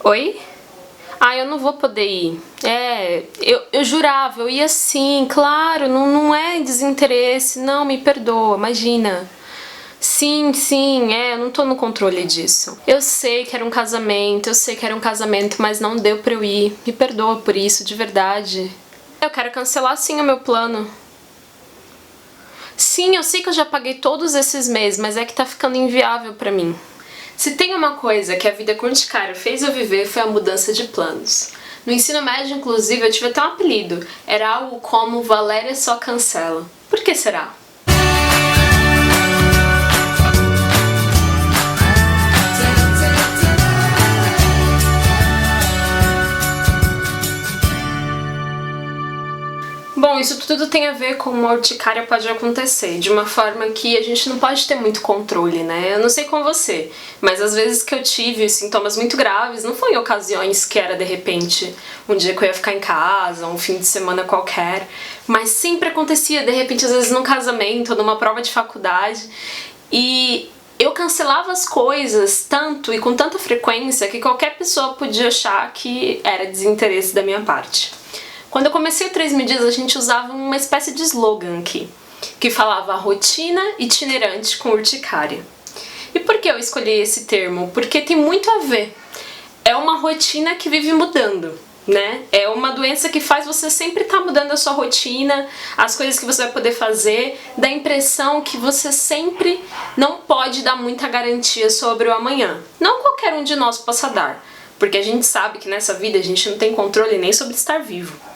Oi? Ah, eu não vou poder ir. Eu jurava, eu ia sim, claro, não é desinteresse, não, me perdoa, imagina. Sim, eu não tô no controle disso. Eu sei que era um casamento, mas não deu pra eu ir. Me perdoa por isso, de verdade. Eu quero cancelar sim o meu plano. Sim, eu sei que eu já paguei todos esses meses, mas é que tá ficando inviável pra mim. Se tem uma coisa que a vida com Urticária fez eu viver foi a mudança de planos. No ensino médio, inclusive, eu tive até um apelido. Era algo como Valéria só cancela. Por que será? Bom, isso tudo tem a ver com uma urticária pode acontecer, de uma forma que a gente não pode ter muito controle, né? Eu não sei com você, mas às vezes que eu tive sintomas muito graves, não foi em ocasiões que era de repente um dia que eu ia ficar em casa, um fim de semana qualquer, mas sempre acontecia, de repente, às vezes num casamento, ou numa prova de faculdade, e eu cancelava as coisas tanto e com tanta frequência que qualquer pessoa podia achar que era desinteresse da minha parte. Quando eu comecei o 3 Medidas, a gente usava uma espécie de slogan aqui, que falava rotina itinerante com urticária. E por que eu escolhi esse termo? Porque tem muito a ver. É uma rotina que vive mudando, né? É uma doença que faz você sempre estar mudando a sua rotina, as coisas que você vai poder fazer, dá a impressão que você sempre não pode dar muita garantia sobre o amanhã. Não qualquer um de nós possa dar, porque a gente sabe que nessa vida a gente não tem controle nem sobre estar vivo.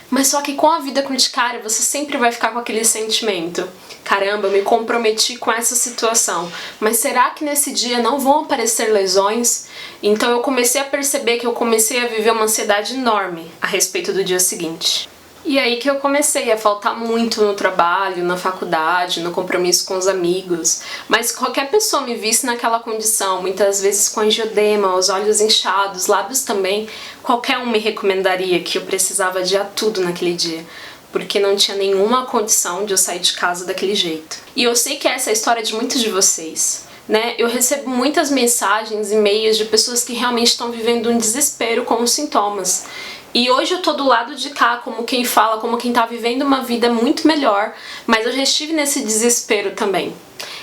Mas só que com a vida com urticária você sempre vai ficar com aquele sentimento: caramba, eu me comprometi com essa situação, mas será que nesse dia não vão aparecer lesões? Então eu comecei a perceber que eu comecei a viver uma ansiedade enorme a respeito do dia seguinte. E aí que eu comecei a faltar muito no trabalho, na faculdade, no compromisso com os amigos. Mas qualquer pessoa me visse naquela condição, muitas vezes com angioedema, os olhos inchados, lábios também, qualquer um me recomendaria que eu precisava adiar tudo naquele dia, porque não tinha nenhuma condição de eu sair de casa daquele jeito. E eu sei que essa é a história de muitos de vocês, né? Eu recebo muitas mensagens, e-mails de pessoas que realmente estão vivendo um desespero com os sintomas. E hoje eu tô do lado de cá, como quem fala, como quem tá vivendo uma vida muito melhor, mas eu já estive nesse desespero também.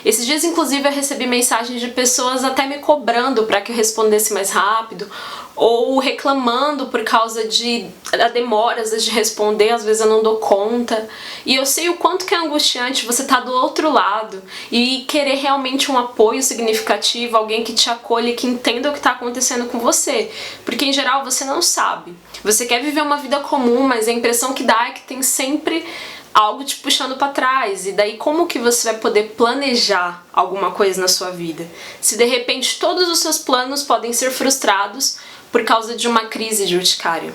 Esses dias, inclusive, eu recebi mensagens de pessoas até me cobrando para que eu respondesse mais rápido, ou reclamando por causa da demora, às vezes, de responder, às vezes eu não dou conta. E eu sei o quanto que é angustiante você estar do outro lado e querer realmente um apoio significativo, alguém que te acolha e que entenda o que está acontecendo com você. Porque, em geral, você não sabe. Você quer viver uma vida comum, mas a impressão que dá é que tem sempre algo te puxando para trás. E daí como que você vai poder planejar alguma coisa na sua vida? Se de repente todos os seus planos podem ser frustrados por causa de uma crise de urticária.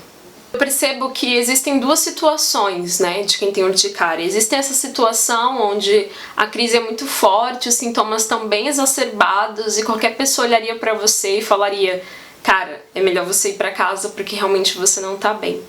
Eu percebo que existem duas situações, né, de quem tem urticária. Existe essa situação onde a crise é muito forte, os sintomas estão bem exacerbados e qualquer pessoa olharia para você e falaria: cara, é melhor você ir para casa porque realmente você não tá bem.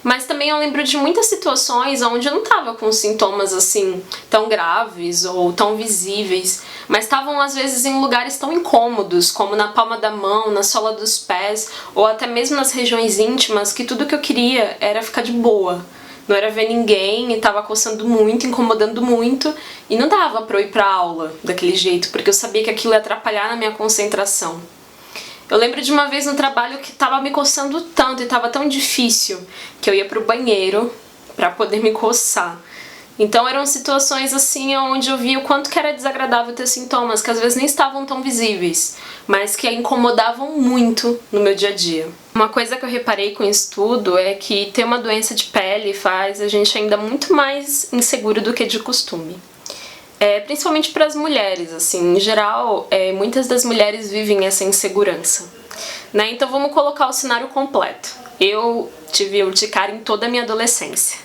Mas também eu lembro de muitas situações onde eu não tava com sintomas assim tão graves ou tão visíveis, mas estavam às vezes em lugares tão incômodos, como na palma da mão, na sola dos pés, ou até mesmo nas regiões íntimas, que tudo que eu queria era ficar de boa. Não era ver ninguém e tava coçando muito, incomodando muito, e não dava pra eu ir pra aula daquele jeito, porque eu sabia que aquilo ia atrapalhar na minha concentração. Eu lembro de uma vez no trabalho que tava me coçando tanto e tava tão difícil que eu ia pro banheiro pra poder me coçar. Então eram situações assim onde eu via o quanto que era desagradável ter sintomas que às vezes nem estavam tão visíveis, mas que incomodavam muito no meu dia a dia. Uma coisa que eu reparei com isso tudo é que ter uma doença de pele faz a gente ainda muito mais inseguro do que de costume. Principalmente para as mulheres, assim, em geral, muitas das mulheres vivem essa insegurança, né? Então vamos colocar o cenário completo. Eu tive urticária em toda a minha adolescência.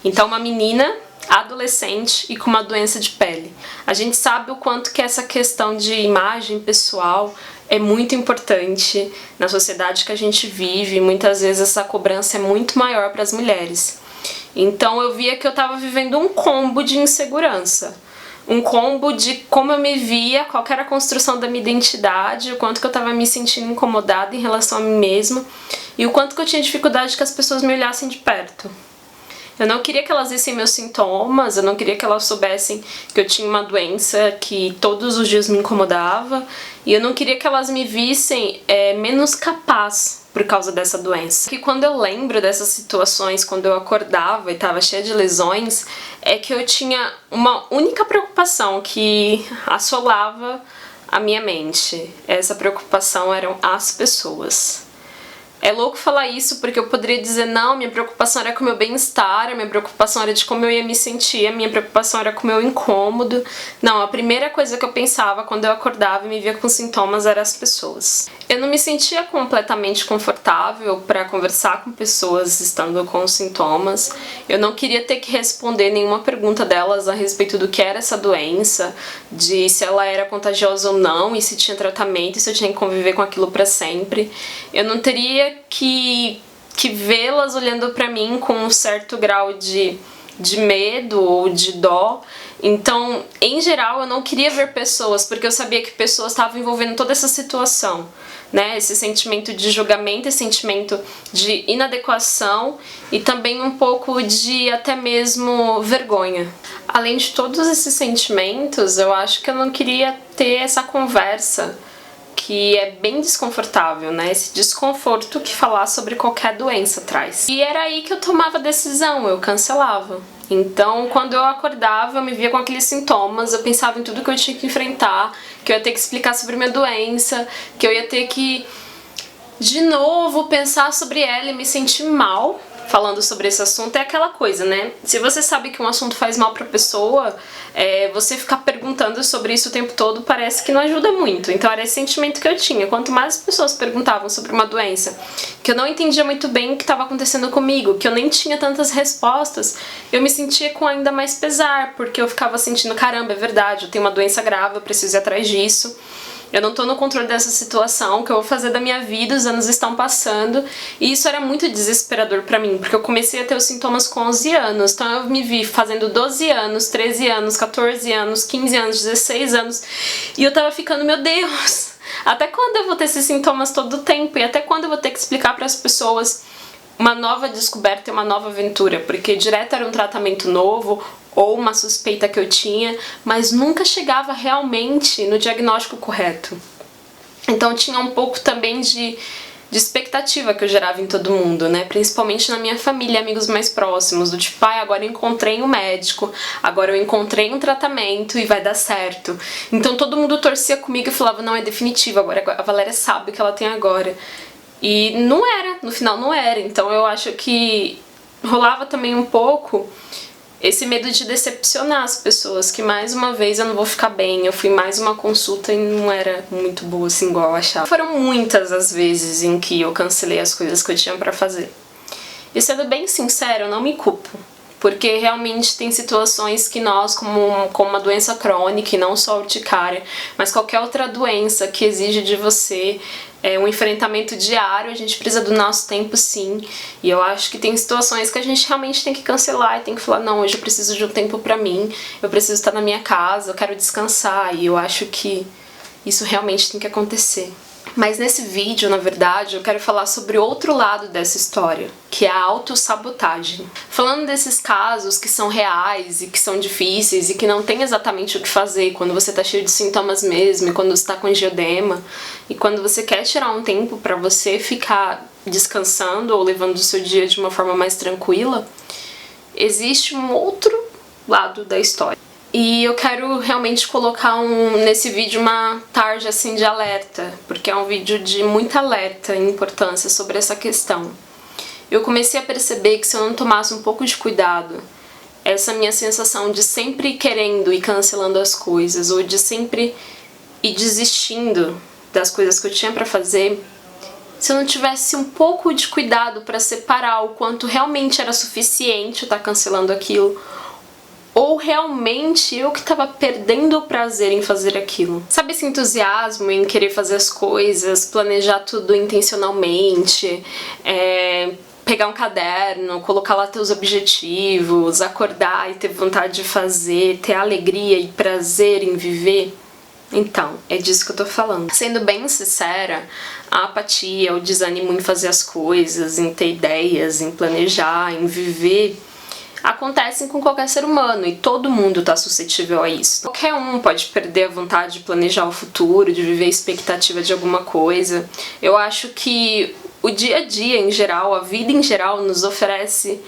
Então uma menina, adolescente e com uma doença de pele. A gente sabe o quanto que essa questão de imagem pessoal é muito importante na sociedade que a gente vive. Muitas vezes essa cobrança é muito maior para as mulheres. Então eu via que eu estava vivendo um combo de insegurança. um combo de como eu me via, qual que era a construção da minha identidade, o quanto que eu tava me sentindo incomodada em relação a mim mesma e o quanto que eu tinha dificuldade que as pessoas me olhassem de perto. Eu não queria que elas vissem meus sintomas, eu não queria que elas soubessem que eu tinha uma doença que todos os dias me incomodava, e eu não queria que elas me vissem menos capaz por causa dessa doença. Que quando eu lembro dessas situações, quando eu acordava e tava cheia de lesões, é que eu tinha uma única preocupação que assolava a minha mente. Essa preocupação eram as pessoas. É louco falar isso porque eu poderia dizer, não, minha preocupação era com o meu bem-estar, a minha preocupação era de como eu ia me sentir, a minha preocupação era com o meu incômodo. Não, a primeira coisa que eu pensava quando eu acordava e me via com sintomas eram as pessoas. Eu não me sentia completamente confortável para conversar com pessoas estando com sintomas. Eu não queria ter que responder nenhuma pergunta delas a respeito do que era essa doença, de se ela era contagiosa ou não, e se tinha tratamento, e se eu tinha que conviver com aquilo para sempre. Eu não teria que vê-las olhando pra mim com um certo grau de medo ou de dó. Então, em geral, eu não queria ver pessoas, porque eu sabia que pessoas estavam envolvendo toda essa situação, né? Esse sentimento de julgamento, esse sentimento de inadequação e também um pouco de até mesmo vergonha. Além de todos esses sentimentos, eu acho que eu não queria ter essa conversa que é bem desconfortável, né? Esse desconforto que falar sobre qualquer doença traz. E era aí que eu tomava decisão, eu cancelava. Então, quando eu acordava, eu me via com aqueles sintomas, eu pensava em tudo que eu tinha que enfrentar, que eu ia ter que explicar sobre minha doença, que eu ia ter que, de novo, pensar sobre ela e me sentir mal falando sobre esse assunto. É aquela coisa, né? Se você sabe que um assunto faz mal pra pessoa, você ficar perguntando sobre isso o tempo todo parece que não ajuda muito. Então era esse sentimento que eu tinha. Quanto mais as pessoas perguntavam sobre uma doença que eu não entendia muito bem o que estava acontecendo comigo, que eu nem tinha tantas respostas, eu me sentia com ainda mais pesar, porque eu ficava sentindo, caramba, é verdade, eu tenho uma doença grave, eu preciso ir atrás disso. Eu não tô no controle dessa situação, o que eu vou fazer da minha vida, os anos estão passando, e isso era muito desesperador pra mim, porque eu comecei a ter os sintomas com 11 anos, então eu me vi fazendo 12 anos, 13 anos, 14 anos, 15 anos, 16 anos, e eu tava ficando, meu Deus, até quando eu vou ter esses sintomas todo o tempo, e até quando eu vou ter que explicar pras pessoas uma nova descoberta e uma nova aventura, porque direto era um tratamento novo, ou uma suspeita que eu tinha, mas nunca chegava realmente no diagnóstico correto. Então tinha um pouco também de expectativa que eu gerava em todo mundo, né? Principalmente na minha família, amigos mais próximos, do tipo, agora eu encontrei um médico, agora eu encontrei um tratamento e vai dar certo. Então todo mundo torcia comigo e falava, não, é definitivo, agora a Valéria sabe o que ela tem agora. E não era, no final não era. Então eu acho que rolava também um pouco esse medo de decepcionar as pessoas, que mais uma vez eu não vou ficar bem, eu fui mais uma consulta e não era muito boa assim igual eu achava. Foram muitas as vezes em que eu cancelei as coisas que eu tinha pra fazer. E sendo bem sincero, eu não me culpo, porque realmente tem situações que nós, como uma doença crônica, e não só a urticária, mas qualquer outra doença que exige de você um enfrentamento diário, a gente precisa do nosso tempo, sim. E eu acho que tem situações que a gente realmente tem que cancelar e tem que falar, não, hoje eu preciso de um tempo pra mim, eu preciso estar na minha casa, eu quero descansar, e eu acho que isso realmente tem que acontecer. Mas nesse vídeo, na verdade, eu quero falar sobre outro lado dessa história, que é a autossabotagem. Falando desses casos que são reais e que são difíceis e que não tem exatamente o que fazer quando você tá cheio de sintomas mesmo, e quando você tá com angiodema, e quando você quer tirar um tempo pra você ficar descansando ou levando o seu dia de uma forma mais tranquila, existe um outro lado da história. E eu quero realmente colocar nesse vídeo uma tarja assim de alerta, porque é um vídeo de muita alerta e importância sobre essa questão. Eu comecei a perceber que se eu não tomasse um pouco de cuidado, essa minha sensação de sempre ir querendo e cancelando as coisas, ou de sempre ir desistindo das coisas que eu tinha pra fazer, se eu não tivesse um pouco de cuidado pra separar o quanto realmente era suficiente eu estar cancelando aquilo, ou realmente eu que tava perdendo o prazer em fazer aquilo. Sabe esse entusiasmo em querer fazer as coisas, planejar tudo intencionalmente, pegar um caderno, colocar lá teus objetivos, acordar e ter vontade de fazer, ter alegria e prazer em viver. Então, é disso que eu tô falando. Sendo bem sincera, a apatia, o desânimo em fazer as coisas, em ter ideias, em planejar, em viver, acontecem com qualquer ser humano e todo mundo tá suscetível a isso. Qualquer um pode perder a vontade de planejar o futuro, de viver a expectativa de alguma coisa. Eu acho que o dia a dia em geral, a vida em geral, nos oferece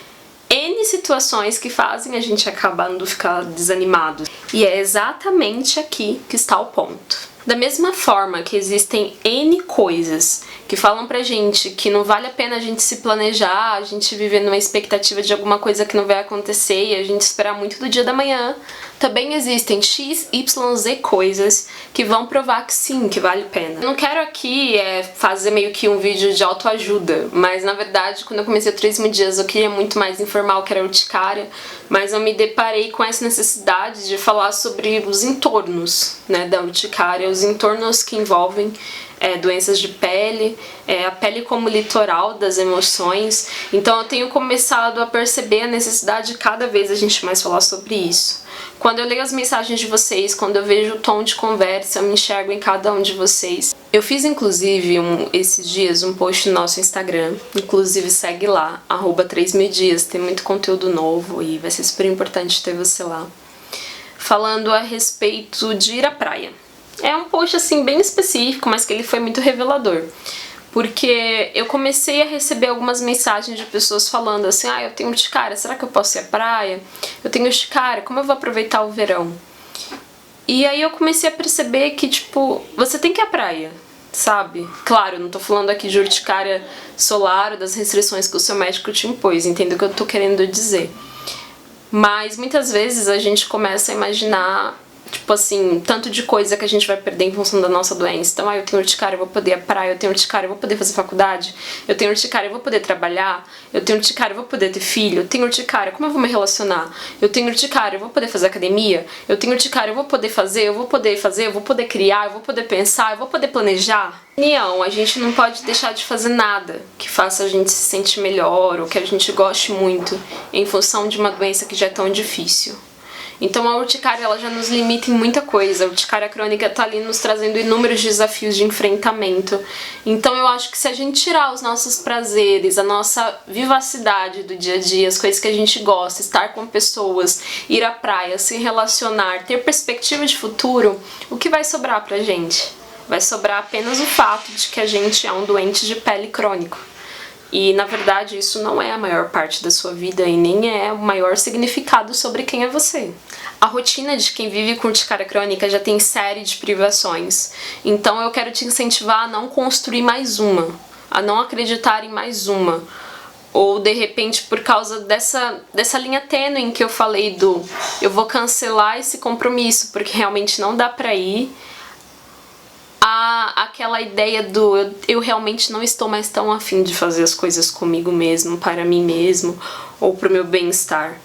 N situações que fazem a gente acabando ficar desanimado. E é exatamente aqui que está o ponto. Da mesma forma que existem N coisas que falam pra gente que não vale a pena a gente se planejar, a gente viver numa expectativa de alguma coisa que não vai acontecer e a gente esperar muito do dia da manhã, também existem X, Y, Z coisas que vão provar que sim, que vale a pena. Eu não quero aqui fazer meio que um vídeo de autoajuda, mas na verdade quando eu comecei o 3.000 dias eu queria muito mais informar o que era urticária, mas eu me deparei com essa necessidade de falar sobre os entornos, né, da urticária, os entornos que envolvem doenças de pele, a pele como litoral das emoções. Então eu tenho começado a perceber a necessidade de cada vez a gente mais falar sobre isso. Quando eu leio as mensagens de vocês, quando eu vejo o tom de conversa, eu me enxergo em cada um de vocês. Eu fiz inclusive esses dias um post no nosso Instagram, inclusive segue lá, @3.000dias, tem muito conteúdo novo e vai ser super importante ter você lá, falando a respeito de ir à praia. É um post assim bem específico, mas que ele foi muito revelador. Porque eu comecei a receber algumas mensagens de pessoas falando assim: ah, eu tenho urticária, será que eu posso ir à praia? Eu tenho urticária, como eu vou aproveitar o verão? E aí eu comecei a perceber que, tipo, você tem que ir à praia, sabe? Claro, eu não tô falando aqui de urticária solar ou das restrições que o seu médico te impôs, entende o que eu tô querendo dizer. Mas muitas vezes a gente começa a imaginar, tipo assim, tanto de coisa que a gente vai perder em função da nossa doença. Então, eu tenho urticária, eu vou poder ir à praia, eu tenho urticária, eu vou poder fazer faculdade, eu tenho urticária, eu vou poder trabalhar, eu tenho urticária, eu vou poder ter filho, eu tenho urticária, como eu vou me relacionar? Eu tenho urticária, eu vou poder fazer academia, eu tenho urticária, eu vou poder fazer, eu vou poder criar, eu vou poder pensar, eu vou poder planejar. Não, a gente não pode deixar de fazer nada que faça a gente se sentir melhor ou que a gente goste muito em função de uma doença que já é tão difícil. Então a urticária ela já nos limita em muita coisa. A urticária crônica tá ali nos trazendo inúmeros desafios de enfrentamento. Então eu acho que se a gente tirar os nossos prazeres, a nossa vivacidade do dia a dia, as coisas que a gente gosta, estar com pessoas, ir à praia, se relacionar, ter perspectiva de futuro, o que vai sobrar pra gente? Vai sobrar apenas o fato de que a gente é um doente de pele crônico. E, na verdade, isso não é a maior parte da sua vida e nem é o maior significado sobre quem é você. A rotina de quem vive com urticária crônica já tem série de privações. Então eu quero te incentivar a não construir mais uma, a não acreditar em mais uma. Ou, de repente, por causa dessa linha tênue em que eu falei do eu vou cancelar esse compromisso porque realmente não dá pra ir, aquela ideia do eu realmente não estou mais tão afim de fazer as coisas comigo mesmo, para mim mesmo, ou pro meu bem-estar.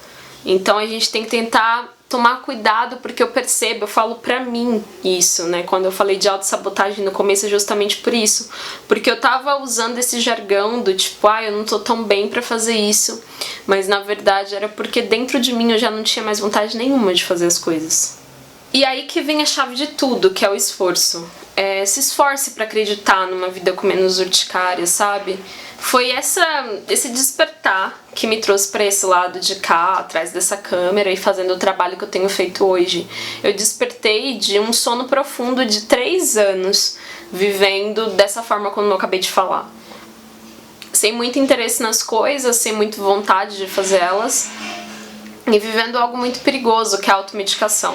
Então a gente tem que tentar tomar cuidado, porque eu percebo, eu falo pra mim isso, né? Quando eu falei de autossabotagem no começo é justamente por isso. Porque eu tava usando esse jargão do tipo, eu não tô tão bem pra fazer isso. Mas na verdade era porque dentro de mim eu já não tinha mais vontade nenhuma de fazer as coisas. E aí que vem a chave de tudo, que é o esforço. Se esforce pra acreditar numa vida com menos urticária, sabe? Foi esse despertar que me trouxe pra esse lado de cá, atrás dessa câmera e fazendo o trabalho que eu tenho feito hoje. Eu despertei de um sono profundo de 3 anos, vivendo dessa forma como eu acabei de falar. Sem muito interesse nas coisas, sem muita vontade de fazer elas. E vivendo algo muito perigoso, que é a automedicação.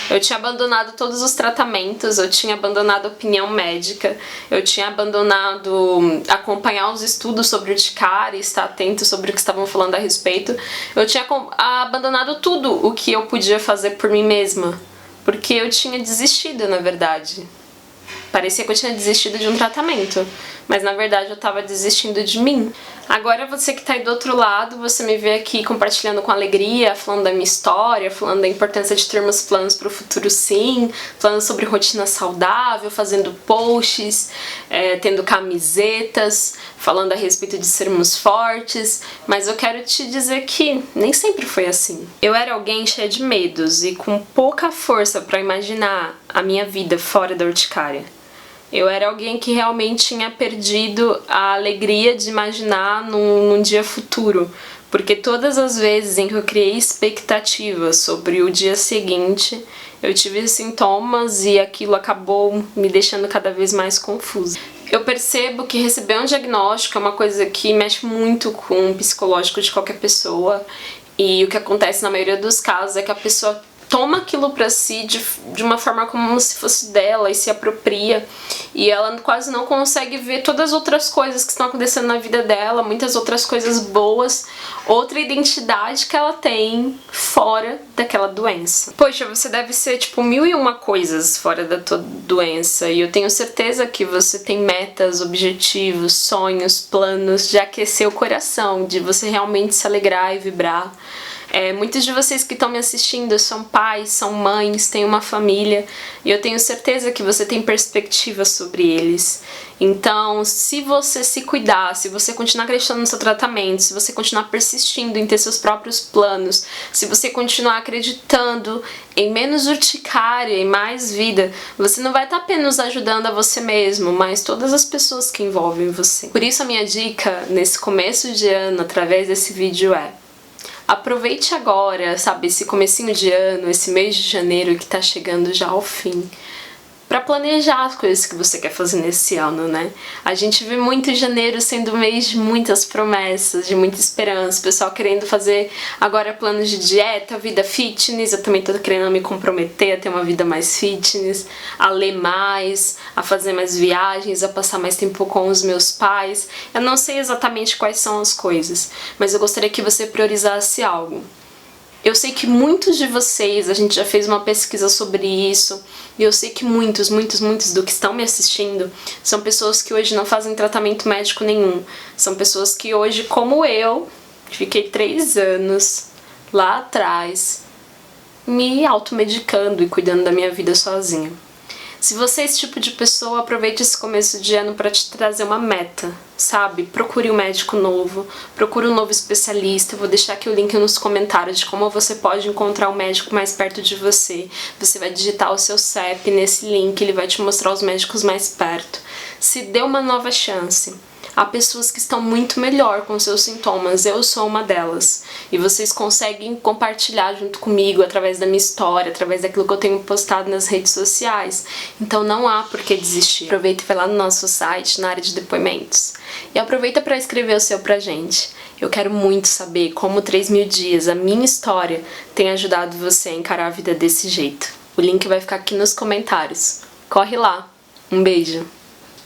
Eu tinha abandonado todos os tratamentos, eu tinha abandonado a opinião médica, eu tinha abandonado acompanhar os estudos sobre urticária e estar atento sobre o que estavam falando a respeito. Eu tinha abandonado tudo o que eu podia fazer por mim mesma, porque eu tinha desistido, na verdade. Parecia que eu tinha desistido de um tratamento, mas na verdade eu tava desistindo de mim. Agora você que tá aí do outro lado, você me vê aqui compartilhando com alegria, falando da minha história, falando da importância de termos planos pro futuro sim, falando sobre rotina saudável, fazendo posts, tendo camisetas, falando a respeito de sermos fortes, mas eu quero te dizer que nem sempre foi assim. Eu era alguém cheia de medos e com pouca força pra imaginar a minha vida fora da urticária. Eu era alguém que realmente tinha perdido a alegria de imaginar num dia futuro, porque todas as vezes em que eu criei expectativas sobre o dia seguinte, eu tive sintomas e aquilo acabou me deixando cada vez mais confusa. Eu percebo que receber um diagnóstico é uma coisa que mexe muito com o psicológico de qualquer pessoa, e o que acontece na maioria dos casos é que a pessoa toma aquilo pra si de uma forma como se fosse dela e se apropria, e ela quase não consegue ver todas as outras coisas que estão acontecendo na vida dela, muitas outras coisas boas, outra identidade que ela tem fora daquela doença. Poxa, você deve ser tipo 1001 coisas fora da tua doença, e eu tenho certeza que você tem metas, objetivos, sonhos, planos de aquecer o coração, de você realmente se alegrar e vibrar. Muitos de vocês que estão me assistindo são pais, são mães, têm uma família, e eu tenho certeza que você tem perspectiva sobre eles. Então, se você se cuidar, se você continuar acreditando no seu tratamento, se você continuar persistindo em ter seus próprios planos, se você continuar acreditando em menos urticária e mais vida, você não vai estar apenas ajudando a você mesmo, mas todas as pessoas que envolvem você. Por isso a minha dica nesse começo de ano, através desse vídeo aproveite agora, sabe, esse comecinho de ano, esse mês de janeiro que tá chegando já ao fim, pra planejar as coisas que você quer fazer nesse ano, né? A gente vê muito janeiro sendo um mês de muitas promessas, de muita esperança, o pessoal querendo fazer agora planos de dieta, vida fitness. Eu também tô querendo me comprometer a ter uma vida mais fitness, a ler mais, a fazer mais viagens, a passar mais tempo com os meus pais. Eu não sei exatamente quais são as coisas, mas eu gostaria que você priorizasse algo. Eu sei que muitos de vocês, a gente já fez uma pesquisa sobre isso, e eu sei que muitos do que estão me assistindo são pessoas que hoje não fazem tratamento médico nenhum. São pessoas que hoje, como eu, fiquei 3 anos lá atrás me automedicando e cuidando da minha vida sozinha. Se você é esse tipo de pessoa, aproveite esse começo de ano para te trazer uma meta, sabe? Procure um médico novo, procure um novo especialista. Eu vou deixar aqui o link nos comentários de como você pode encontrar um médico mais perto de você. Você vai digitar o seu CEP nesse link, ele vai te mostrar os médicos mais perto. Se dê uma nova chance. Há pessoas que estão muito melhor com seus sintomas, eu sou uma delas. E vocês conseguem compartilhar junto comigo através da minha história, através daquilo que eu tenho postado nas redes sociais. Então não há por que desistir. Aproveita e vai lá no nosso site, na área de depoimentos. E aproveita para escrever o seu pra gente. Eu quero muito saber como 3.000 dias, a minha história, tem ajudado você a encarar a vida desse jeito. O link vai ficar aqui nos comentários. Corre lá. Um beijo.